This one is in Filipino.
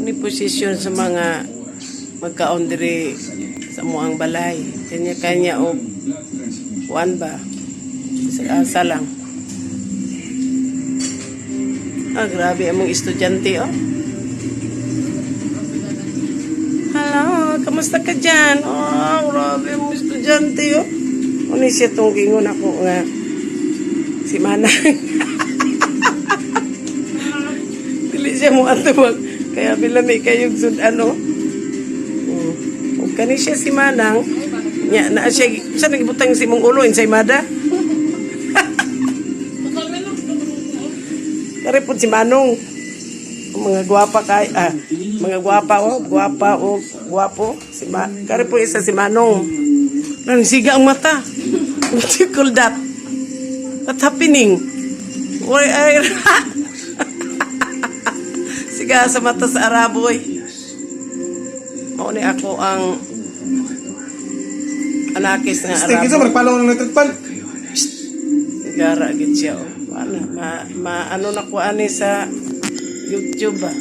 Ni posisyon sa mga magkaon diri sa muang balay. Kanya-kanya o kuan ba? Asa lang. Grabe among estudyante, oh. Hello, kamusta ka dyan? Oh, grabe among estudyante, oh. Ano siya itong gingon ako nga si Manang. Dili siya mo atawag. Kaya bilami kayong ano. Huwag ka ni siya si Manang. Nya, na siya, saan nagibutang si mong ulo? Insay Mada? Kare po si Manong. Mga gwapa kay mga gwapa o gwapo kare po isa si Manong. Nang siga ang mata. What you call that? What's happening? Why siga sa mata sa Araboy. Mao ni ako ang anakis nga Arabo. Sige sa magpalaw ng nagtagpal. Sigara gid siya. Wala ano na ko ani sa YouTube ba.